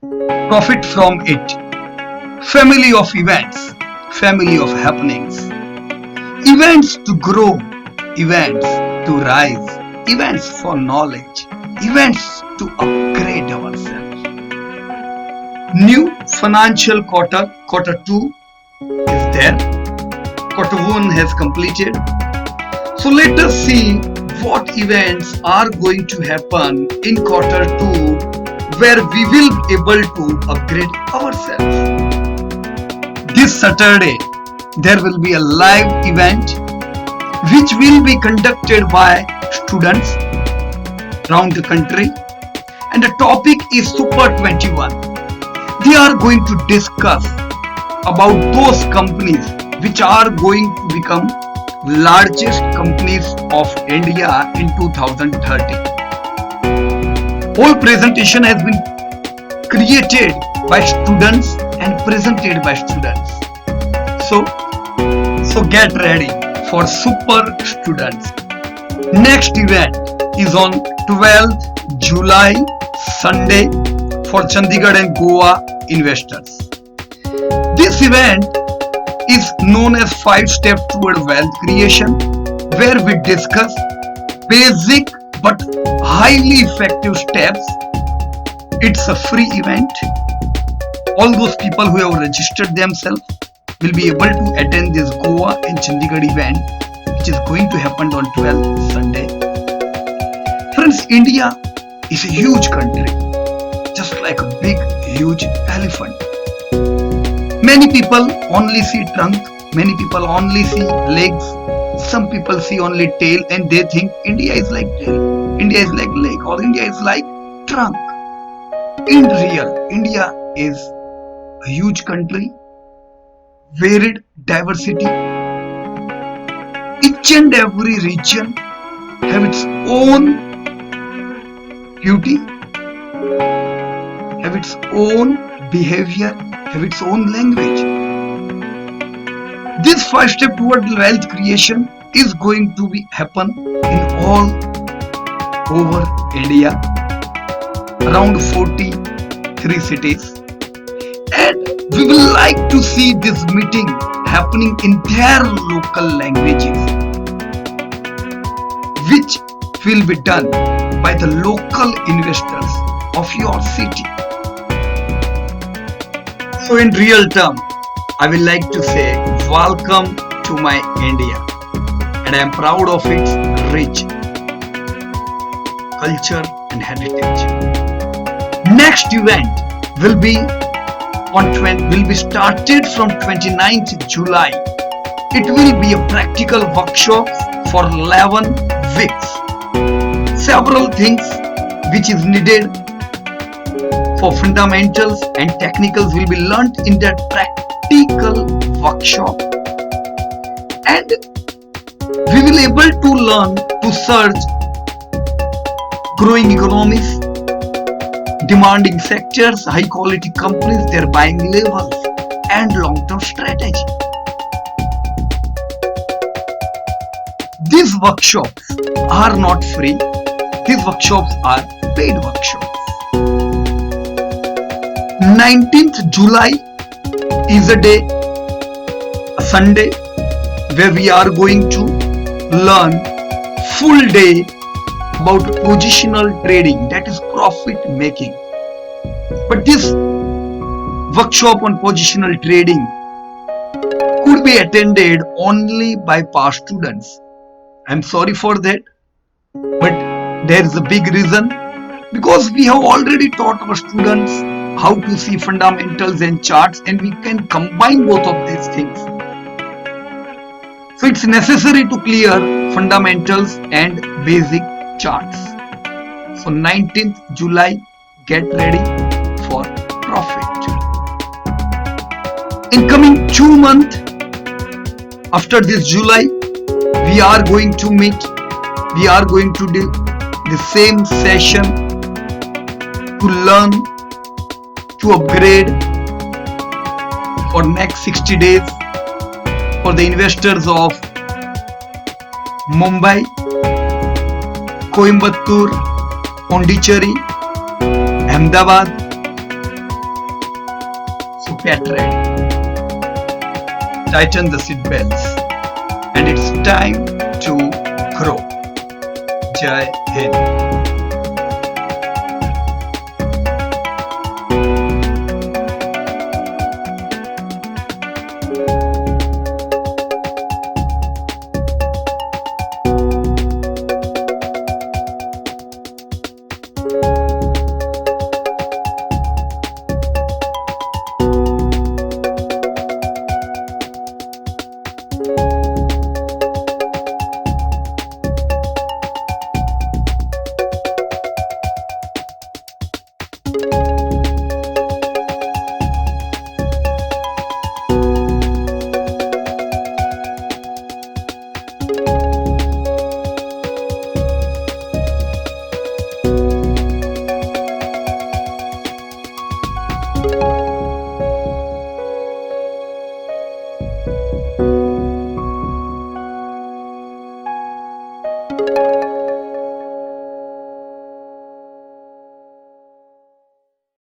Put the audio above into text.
profit from it. Family of events, family of happenings, events to grow, events to rise, events for knowledge, events to upgrade ourselves. New financial quarter 2 is there, quarter 1 has completed. So let us see what events are going to happen in quarter 2 where we will be able to upgrade ourselves. This Saturday there will be a live event which will be conducted by students around the country, and the topic is Super 21. They are going to discuss about those companies which are going to become largest companies of India in 2030. Whole presentation has been created by students and presented by students. So get ready for super students. Next event is on 12th July, Sunday, for Chandigarh and Goa investors. This event is known as 5 steps toward wealth creation, where we discuss basic but highly effective steps. It's a free event. All those people who have registered themselves will be able to attend this Goa and Chandigarh event, which is going to happen on 12th Sunday. Friends, India is a huge country, just like a big, huge elephant. Many people only see trunk, many people only see legs, some people see only tail, and they think India is like tail, India is like leg, or India is like trunk. In real, India is a huge country, varied diversity. Each and every region have its own beauty, have its own behavior, have its own language. This 5 step toward wealth creation is going to be happen in all over India, around 43 cities, and we will like to see this meeting happening in their local languages, which will be done by the local investors of your city. So in real term, I will like to say welcome to my India, and I am proud of its rich culture and heritage. Next event will be started from 29th July. It will be a practical workshop for 11 weeks. Several things which is needed for fundamentals and technicals will be learnt in that practical workshop, and we will able to learn to search growing economies, demanding sectors, high quality companies, their buying levels, and long-term strategy. These workshops are not free. These workshops are paid workshops. 19th July is a day, a Sunday, where we are going to learn full day about positional trading, that is profit making. But this workshop on positional trading could be attended only by past students. I'm sorry for that, but there is a big reason, because we have already taught our students how to see fundamentals and charts, and we can combine both of these things. So it's necessary to clear fundamentals and basic charts. So 19th July, get ready for profit. In coming 2 months after this July, we are going to meet, we are going to do the same session to learn, to upgrade for next 60 days for the investors of Mumbai, Coimbatore, Pondicherry, Ahmedabad, Get ready, tighten the seat belts, and it's time to grow. Jai Hind.